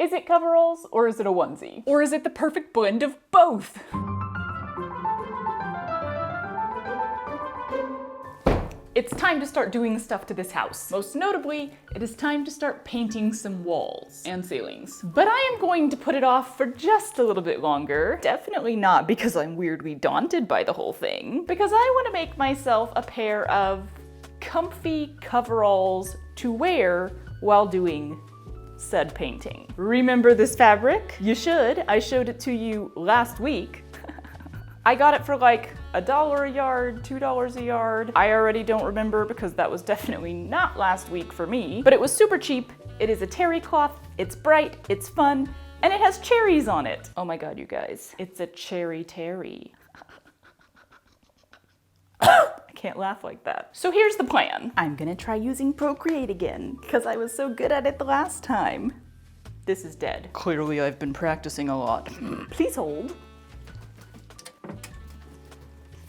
Is it coveralls or is it a onesie? Or is it the perfect blend of both? It's time to start doing stuff to this house. Most notably, it is time to start painting some walls and ceilings. But I am going to put it off for just a little bit longer. Definitely not because I'm weirdly daunted by the whole thing, because I want to make myself a pair of comfy coveralls to wear while doing said painting. Remember this fabric? You should. I showed it to you last week. I got it for like $1 a yard, $2 a yard. I already don't remember because that was definitely not last week for me, but it was super cheap. It is a terry cloth, it's bright, it's fun, and it has cherries on it. Oh my God, you guys, it's a cherry terry. I can't laugh like that. So here's the plan. I'm gonna try using Procreate again because I was so good at it the last time. This is dead. Clearly I've been practicing a lot. Please hold.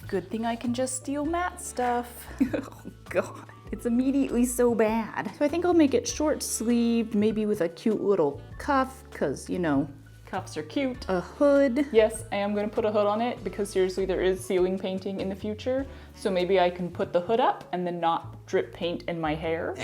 Good thing I can just steal Matt's stuff. Oh God, it's immediately so bad. So I think I'll make it short sleeved, maybe with a cute little cuff, cause you know, cuffs are cute. A hood. Yes, I am gonna put a hood on it because seriously there is ceiling painting in the future. So maybe I can put the hood up and then not drip paint in my hair.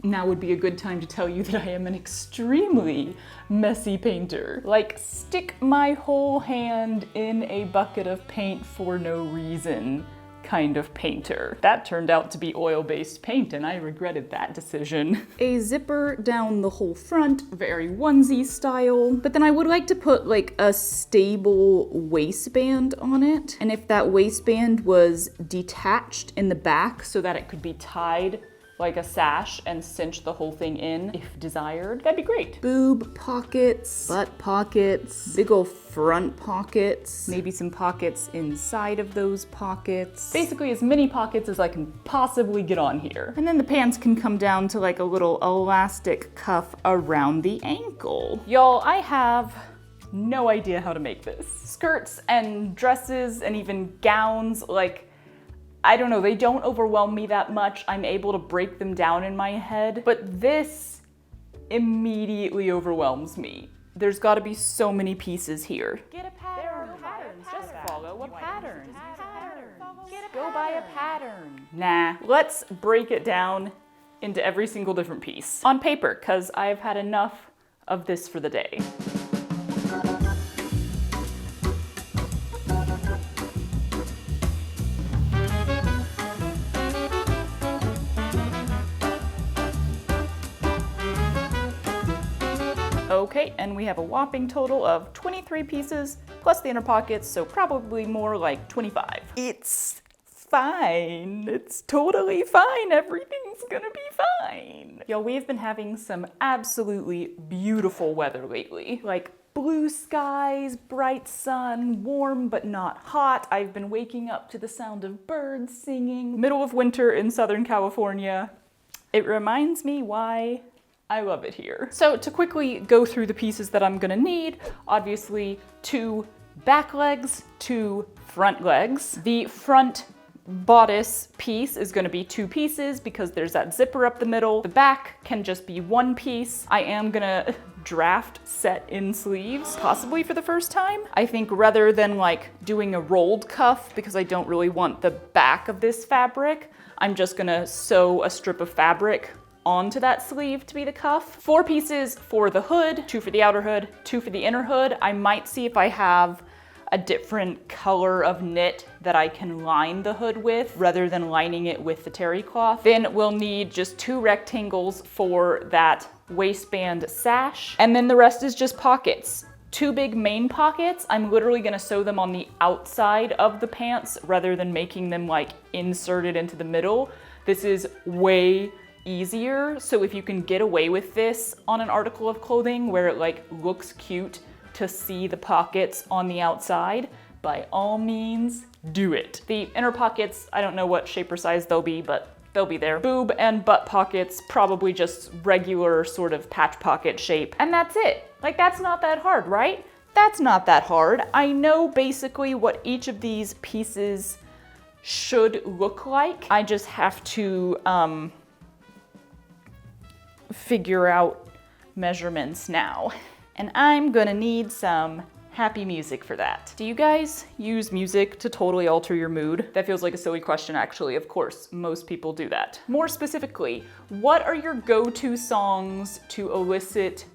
Now would be a good time to tell you that I am an extremely messy painter. Like, stick my whole hand in a bucket of paint for no reason kind of painter. That turned out to be oil-based paint and I regretted that decision. A zipper down the whole front, very onesie style, but then I would like to put like a stable waistband on it. And if that waistband was detached in the back so that it could be tied like a sash and cinch the whole thing in if desired, that'd be great. Boob pockets, butt pockets, big ol' front pockets, maybe some pockets inside of those pockets. Basically as many pockets as I can possibly get on here. And then the pants can come down to like a little elastic cuff around the ankle. Y'all, I have no idea how to make this. Skirts and dresses and even gowns, like, I don't know, they don't overwhelm me that much. I'm able to break them down in my head, but this immediately overwhelms me. There's gotta be so many pieces here. Get a pattern. There are patterns, just follow a pattern. Go by a pattern. Nah, let's break it down into every single different piece. On paper, cause I've had enough of this for the day. Okay, and we have a whopping total of 23 pieces, plus the inner pockets, so probably more like 25. It's fine. It's totally fine. Everything's gonna be fine. Y'all, we've been having some absolutely beautiful weather lately. Like blue skies, bright sun, warm but not hot. I've been waking up to the sound of birds singing. Middle of winter in Southern California. It reminds me why I love it here. So to quickly go through the pieces that I'm gonna need, obviously 2 back legs, 2 front legs. The front bodice piece is gonna be 2 pieces because there's that zipper up the middle. The back can just be 1 piece. I am gonna draft set in sleeves, possibly for the first time. I think rather than like doing a rolled cuff, because I don't really want the back of this fabric, I'm just gonna sew a strip of fabric onto that sleeve to be the cuff. 4 pieces for the hood, 2 for the outer hood, 2 for the inner hood. I might see if I have a different color of knit that I can line the hood with rather than lining it with the terry cloth. Then we'll need just 2 rectangles for that waistband sash. And then the rest is just pockets. 2 big main pockets. I'm literally gonna sew them on the outside of the pants rather than making them like inserted into the middle. This is way easier. So if you can get away with this on an article of clothing where it like looks cute to see the pockets on the outside, by all means, do it. The inner pockets, I don't know what shape or size they'll be, but they'll be there. Boob and butt pockets, probably just regular sort of patch pocket shape. And that's it. Like, that's not that hard, right? That's not that hard. I know basically what each of these pieces should look like. I just have to figure out measurements now. And I'm gonna need some happy music for that. Do you guys use music to totally alter your mood? That feels like a silly question, actually. Of course, most people do that. More specifically, what are your go-to songs to elicit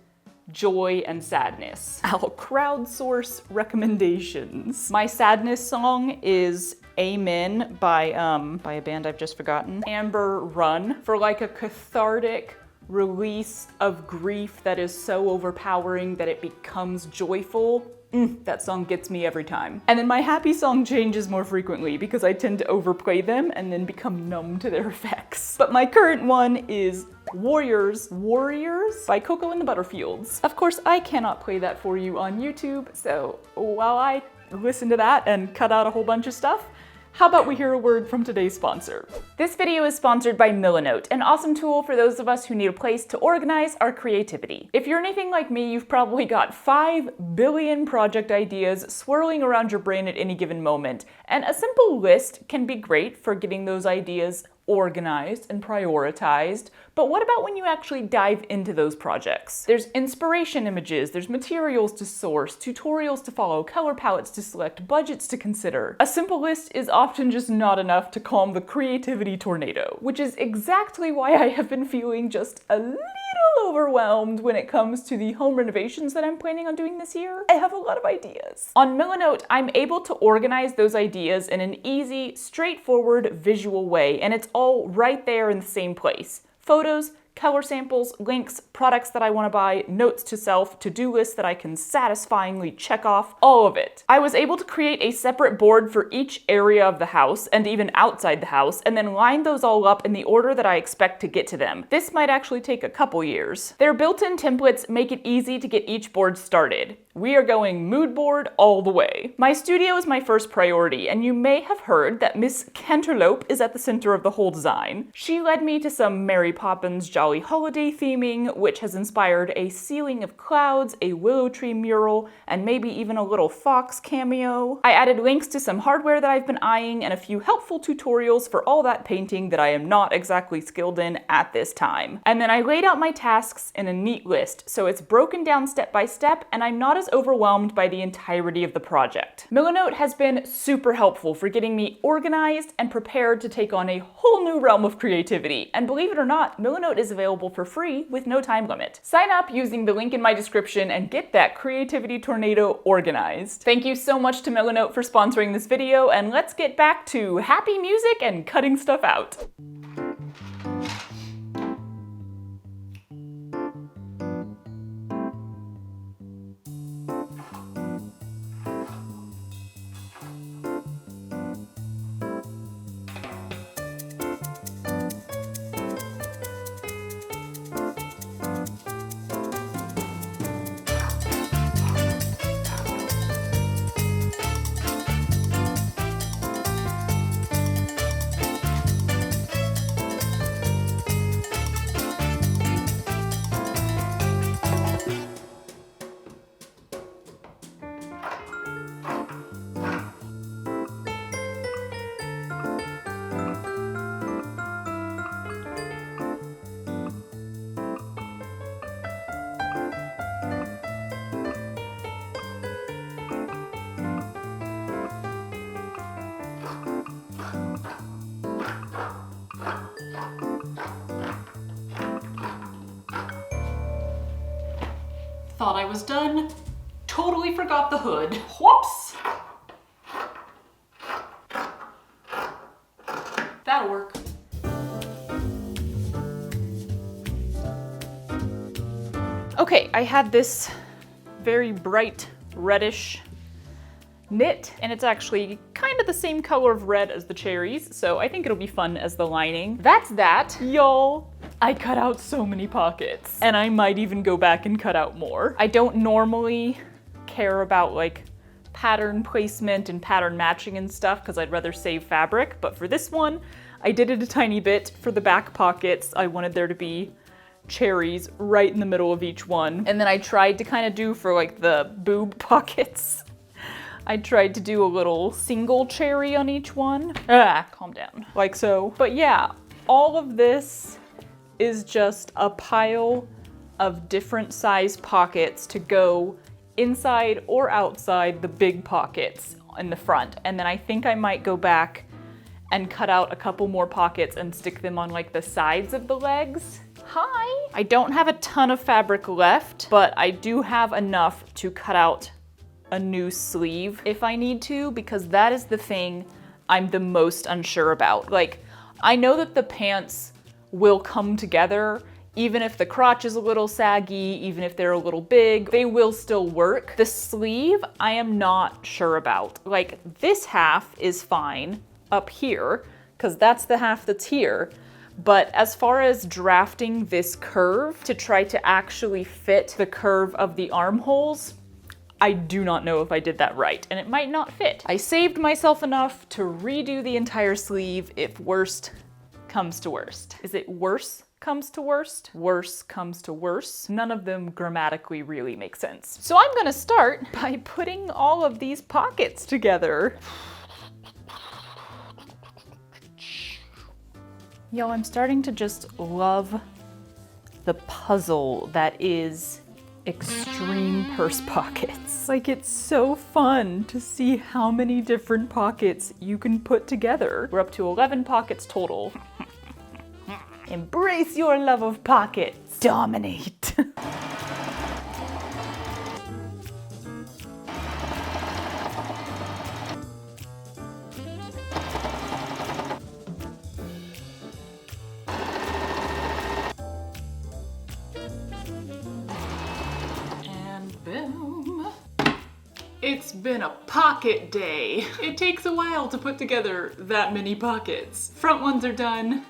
joy and sadness? I'll crowdsource recommendations. My sadness song is Amen by a band I've just forgotten. Amber Run, for like a cathartic release of grief that is so overpowering that it becomes joyful. That song gets me every time. And then my happy song changes more frequently because I tend to overplay them and then become numb to their effects. But my current one is Warriors by Coco and the Butterfields. Of course, I cannot play that for you on YouTube, so while I listen to that and cut out a whole bunch of stuff, how about we hear a word from today's sponsor? This video is sponsored by Milanote, an awesome tool for those of us who need a place to organize our creativity. If you're anything like me, you've probably got 5 billion project ideas swirling around your brain at any given moment, and a simple list can be great for getting those ideas organized and prioritized. But what about when you actually dive into those projects? There's inspiration images, there's materials to source, tutorials to follow, color palettes to select, budgets to consider. A simple list is often just not enough to calm the creativity tornado, which is exactly why I have been feeling just a little overwhelmed when it comes to the home renovations that I'm planning on doing this year. I have a lot of ideas. On Milanote, I'm able to organize those ideas in an easy, straightforward, visual way, and it's all right there in the same place. Photos, color samples, links, products that I want to buy, notes to self, to-do lists that I can satisfyingly check off, all of it. I was able to create a separate board for each area of the house and even outside the house, and then line those all up in the order that I expect to get to them. This might actually take a couple years. Their built-in templates make it easy to get each board started. We are going mood board all the way. My studio is my first priority, and you may have heard that Miss Canterlope is at the center of the whole design. She led me to some Mary Poppins Jolly Holiday theming, which has inspired a ceiling of clouds, a willow tree mural, and maybe even a little fox cameo. I added links to some hardware that I've been eyeing and a few helpful tutorials for all that painting that I am not exactly skilled in at this time. And then I laid out my tasks in a neat list, so it's broken down step by step, and I'm not as overwhelmed by the entirety of the project. Milanote has been super helpful for getting me organized and prepared to take on a whole new realm of creativity. And believe it or not, Milanote is available for free with no time limit. Sign up using the link in my description and get that creativity tornado organized. Thank you so much to Milanote for sponsoring this video, and let's get back to happy music and cutting stuff out. Thought I was done. Totally forgot the hood. Whoops! That'll work. Okay, I had this very bright reddish knit, and it's actually kind of the same color of red as the cherries, so I think it'll be fun as the lining. That's that, y'all. I cut out so many pockets, and I might even go back and cut out more. I don't normally care about like pattern placement and pattern matching and stuff because I'd rather save fabric, but for this one, I did it a tiny bit. For the back pockets, I wanted there to be cherries right in the middle of each one. And then I tried to kind of do for like the boob pockets, I tried to do a little single cherry on each one. Calm down. Like so. But yeah, all of this is just a pile of different size pockets to go inside or outside the big pockets in the front. And then I think I might go back and cut out a couple more pockets and stick them on like the sides of the legs. Hi! I don't have a ton of fabric left, but I do have enough to cut out a new sleeve if I need to, because that is the thing I'm the most unsure about. Like, I know that the pants will come together, even if the crotch is a little saggy, even if they're a little big, they will still work. The sleeve, I am not sure about. Like, this half is fine up here, because that's the half that's here. But as far as drafting this curve to try to actually fit the curve of the armholes, I do not know if I did that right, and it might not fit. I saved myself enough to redo the entire sleeve if worst comes to worst. Is it worse comes to worst? Worse comes to worse? None of them grammatically really make sense. So I'm gonna start by putting all of these pockets together. Yo, I'm starting to just love the puzzle that is extreme purse pockets. Like, it's so fun to see how many different pockets you can put together. We're up to 11 pockets total. Embrace your love of pockets. Dominate. It's been a pocket day. It takes a while to put together that many pockets. Front ones are done.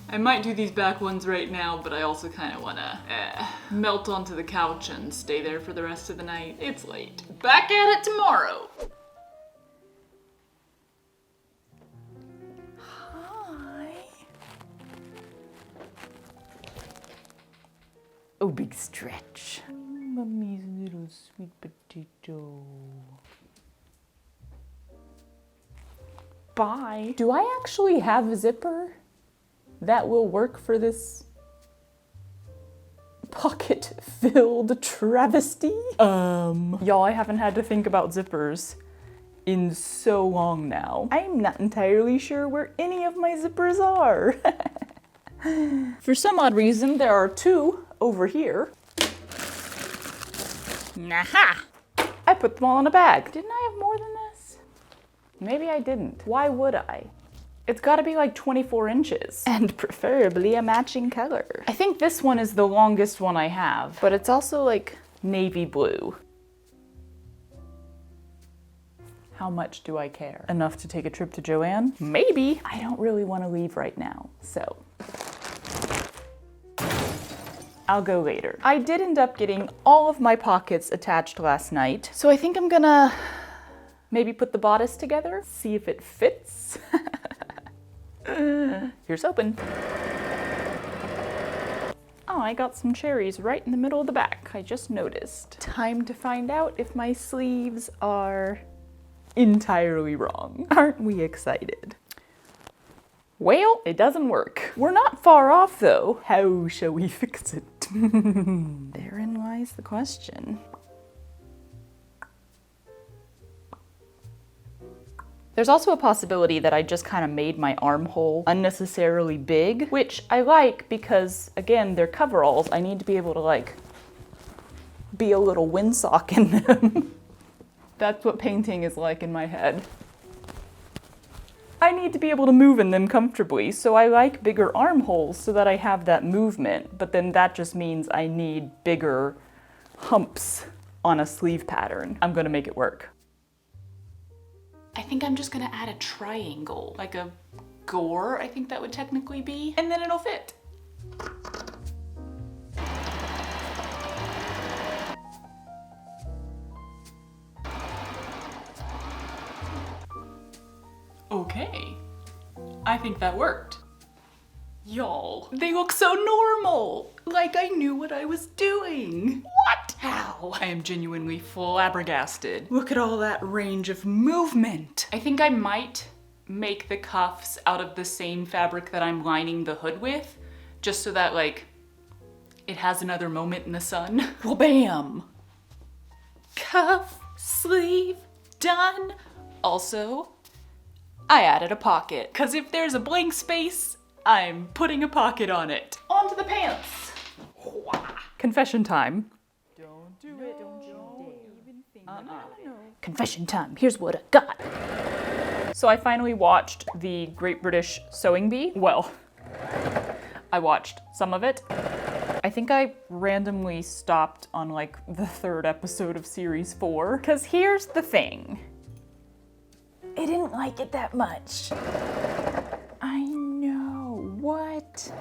I might do these back ones right now, but I also kind of want to melt onto the couch and stay there for the rest of the night. It's late. Back at it tomorrow. Hi. Oh, big stretch. Mommy's little sweet potato. Bye. Do I actually have a zipper that will work for this pocket-filled travesty? Y'all, I haven't had to think about zippers in so long now. I'm not entirely sure where any of my zippers are. For some odd reason, there are two over here. Aha! I put them all in a bag. Didn't I have more than this? Maybe I didn't. Why would I? It's gotta be like 24 inches. And preferably a matching color. I think this one is the longest one I have, but it's also like navy blue. How much do I care? Enough to take a trip to Joanne? Maybe. I don't really want to leave right now, so I'll go later. I did end up getting all of my pockets attached last night, so I think I'm gonna maybe put the bodice together, see if it fits. Here's hoping. Oh, I got some cherries right in the middle of the back. I just noticed. Time to find out if my sleeves are entirely wrong. Aren't we excited? Well, it doesn't work. We're not far off though. How shall we fix it? Therein lies the question. There's also a possibility that I just kind of made my armhole unnecessarily big, which I like because, again, they're coveralls. I need to be able to, like, be a little windsock in them. That's what painting is like in my head. I need to be able to move in them comfortably, so I like bigger armholes so that I have that movement, but then that just means I need bigger humps on a sleeve pattern. I'm gonna make it work. I think I'm just gonna add a triangle, like a gore, I think that would technically be, and then it'll fit. Okay, I think that worked. Y'all, they look so normal, like I knew what I was doing. What? How? I am genuinely flabbergasted. Look at all that range of movement. I think I might make the cuffs out of the same fabric that I'm lining the hood with, just so that, like, It has another moment in the sun. Well, bam! Cuff, sleeve, done. Also, I added a pocket, because if there's a blank space, I'm putting a pocket on it. Onto the pants. Confession time. Don't do it, don't you even think. Confession time, here's what I got. So I finally watched the Great British Sewing Bee. Well, I watched some of it. I think I randomly stopped on like the 3rd episode of series 4. Cause here's the thing. I didn't like it that much. I know, what?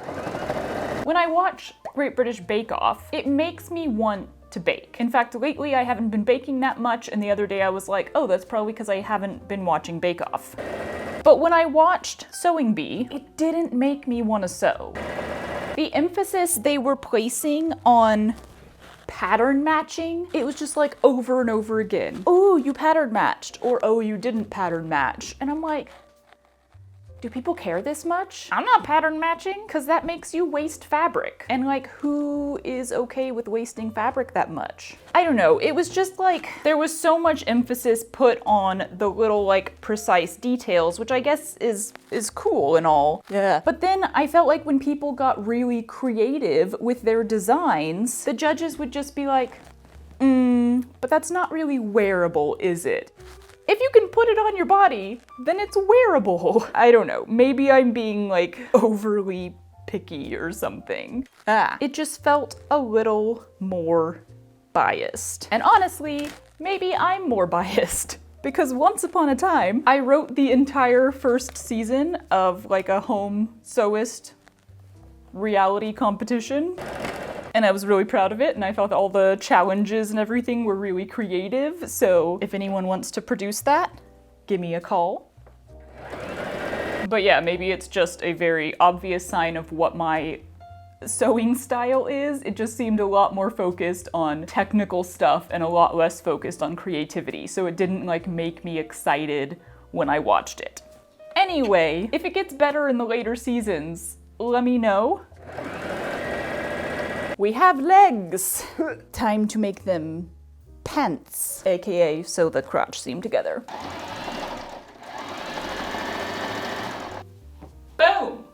When I watch Great British Bake Off, it makes me want to bake. In fact, lately I haven't been baking that much, and the other day I was like, oh, that's probably because I haven't been watching Bake Off. But when I watched Sewing Bee, it didn't make me want to sew. The emphasis they were placing on pattern matching, it was just like over and over again. Oh, you pattern matched, or oh, you didn't pattern match. And I'm like, do people care this much? I'm not pattern matching, because that makes you waste fabric. And like, who is okay with wasting fabric that much? I don't know, it was just like, there was so much emphasis put on the little like precise details, which I guess is cool and all. Yeah. But then I felt like when people got really creative with their designs, the judges would just be like, but that's not really wearable, is it? If you can put it on your body, then it's wearable. I don't know, maybe I'm being like overly picky or something. It just felt a little more biased. And honestly, maybe I'm more biased. Because once upon a time, I wrote the entire 1st season of like a home sewist reality competition. And I was really proud of it, and I thought all the challenges and everything were really creative, so if anyone wants to produce that, give me a call. But yeah, maybe it's just a very obvious sign of what my sewing style is. It just seemed a lot more focused on technical stuff and a lot less focused on creativity, so it didn't like make me excited when I watched it. Anyway, if it gets better in the later seasons, let me know. We have legs. Time to make them pants, aka sew the crotch seam together. Boom!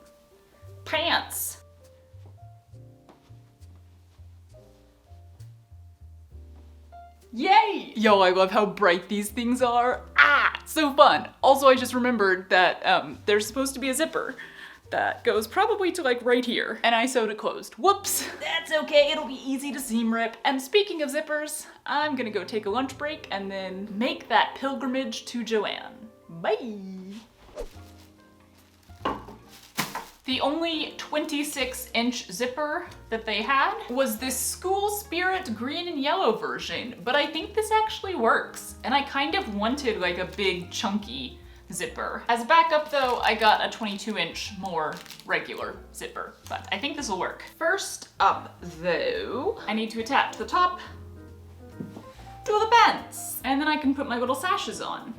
Pants. Yay! Yo, I love how bright these things are. So fun. Also, I just remembered that there's supposed to be a zipper that goes probably to like right here, and I sewed it closed. Whoops! That's okay, it'll be easy to seam rip. And speaking of zippers, I'm gonna go take a lunch break and then make that pilgrimage to Joanne. Bye! The only 26-inch zipper that they had was this School Spirit green and yellow version, but I think this actually works. And I kind of wanted like a big chunky zipper. As backup though, I got a 22-inch more regular zipper, but I think this will work. First up though, I need to attach the top to the pants, and then I can put my little sashes on.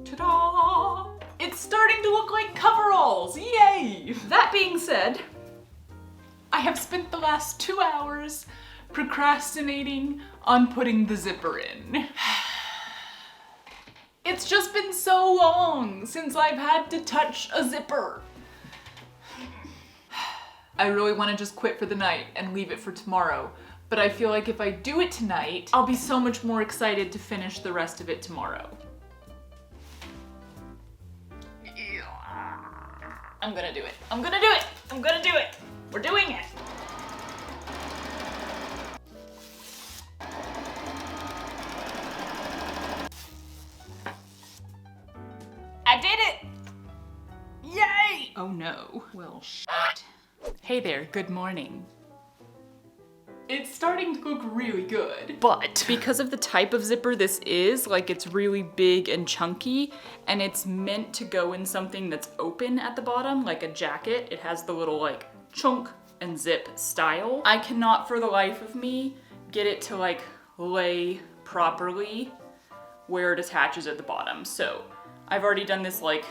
Ta-da! It's starting to look like coveralls, yay! That being said, I have spent the last 2 hours procrastinating on putting the zipper in. It's just been so long since I've had to touch a zipper. I really want to just quit for the night and leave it for tomorrow, but I feel like if I do it tonight, I'll be so much more excited to finish the rest of it tomorrow. I'm gonna do it. I'm gonna do it. I'm gonna do it. We're doing it. I did it! Yay! Oh no. Well, shit. Hey there, good morning. It's starting to look really good. But because of the type of zipper this is, like it's really big and chunky, and it's meant to go in something that's open at the bottom, like a jacket. It has the little like chunk and zip style. I cannot for the life of me get it to like lay properly where it attaches at the bottom. So I've already done this like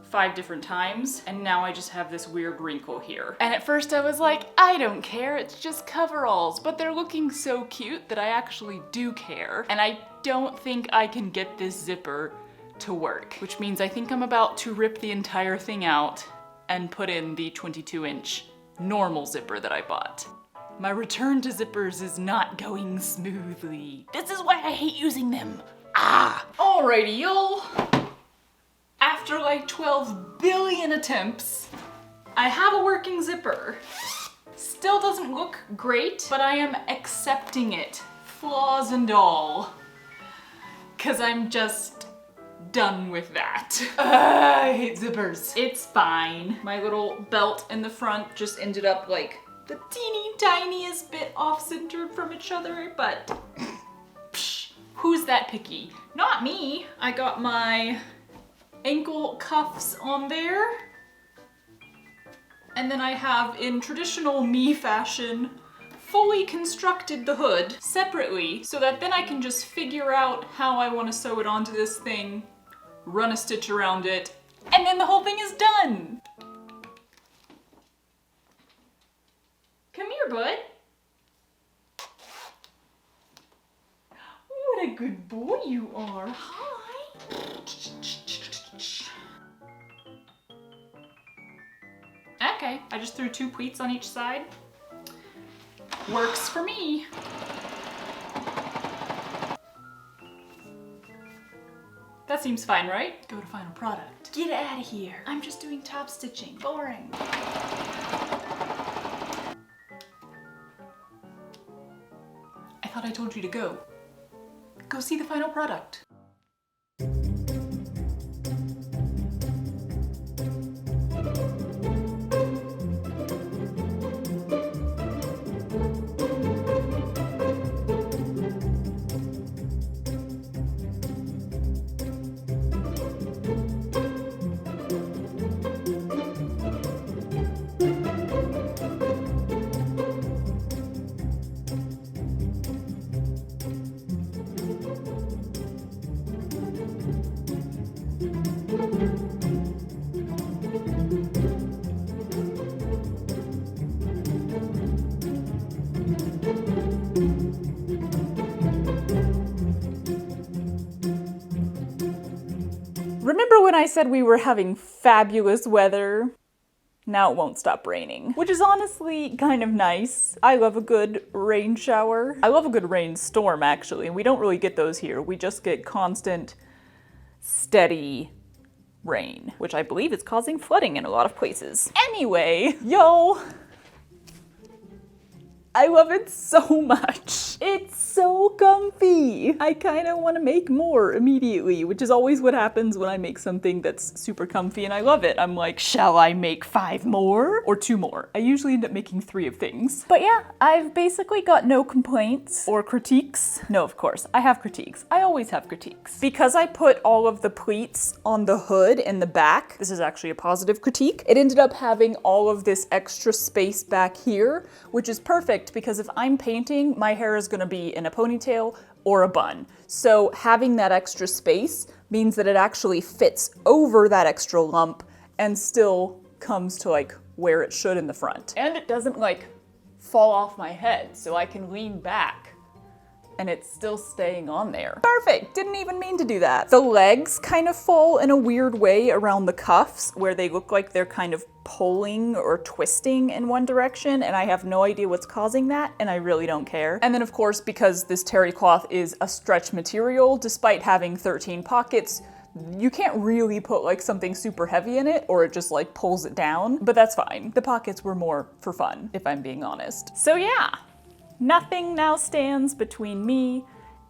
5 different times, and now I just have this weird wrinkle here. And at first I was like, I don't care, it's just coveralls, but they're looking so cute that I actually do care. And I don't think I can get this zipper to work, which means I think I'm about to rip the entire thing out and put in the 22-inch normal zipper that I bought. My return to zippers is not going smoothly. This is why I hate using them. Alrighty, y'all. After like 12 billion attempts, I have a working zipper. Still doesn't look great, but I am accepting it, flaws and all, because I'm just done with that. I hate zippers. It's fine. My little belt in the front just ended up like the teeny tiniest bit off-centered from each other, but psh, who's that picky? Not me. I got my ankle cuffs on there. And then I have, in traditional me fashion, fully constructed the hood separately so that then I can just figure out how I want to sew it onto this thing, run a stitch around it, and then the whole thing is done. Come here, bud. What a good boy you are. Hi. Okay, I just threw 2 pleats on each side. Works for me. That seems fine, right? Go to final product. Get out of here. I'm just doing top stitching. Boring. I thought I told you to go. Go see the final product. Remember when I said we were having fabulous weather? Now it won't stop raining, which is honestly kind of nice. I love a good rain shower. I love a good rainstorm, actually, and we don't really get those here. We just get constant, steady rain, which I believe is causing flooding in a lot of places. Anyway, yo, I love it so much. It's so comfy. I kind of want to make more immediately, which is always what happens when I make something that's super comfy and I love it. I'm like, shall I make 5 more? Or 2 more? I usually end up making 3 of things. But yeah, I've basically got no complaints or critiques. No, of course, I have critiques. I always have critiques. Because I put all of the pleats on the hood in the back, this is actually a positive critique, it ended up having all of this extra space back here, which is perfect because if I'm painting, my hair is gonna be in a ponytail or a bun. So having that extra space means that it actually fits over that extra lump and still comes to like where it should in the front. And it doesn't like fall off my head, so I can lean back and it's still staying on there. Perfect, didn't even mean to do that. The legs kind of fall in a weird way around the cuffs where they look like they're kind of pulling or twisting in one direction, and I have no idea what's causing that, and I really don't care. And then of course, because this terry cloth is a stretch material, despite having 13 pockets, you can't really put like something super heavy in it or it just like pulls it down, but that's fine. The pockets were more for fun, if I'm being honest. So yeah. Nothing now stands between me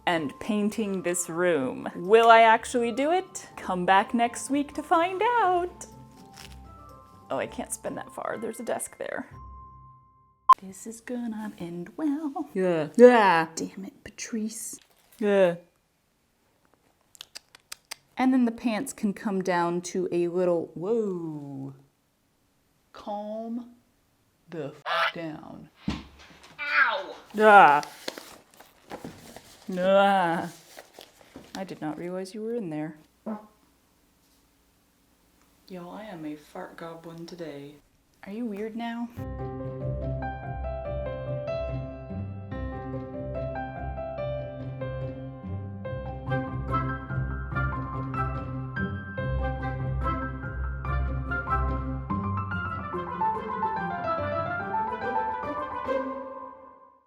and painting this room. Will I actually do it? Come back next week to find out. Oh, I can't spin that far. There's a desk there. This is gonna end well. Yeah. Yeah. Damn it, Patrice. Yeah. And then the pants can come down to a little, whoa. Calm the f down. Ow! Ah. Ah. I did not realize you were in there. Y'all, I am a fart goblin today. Are you weird now?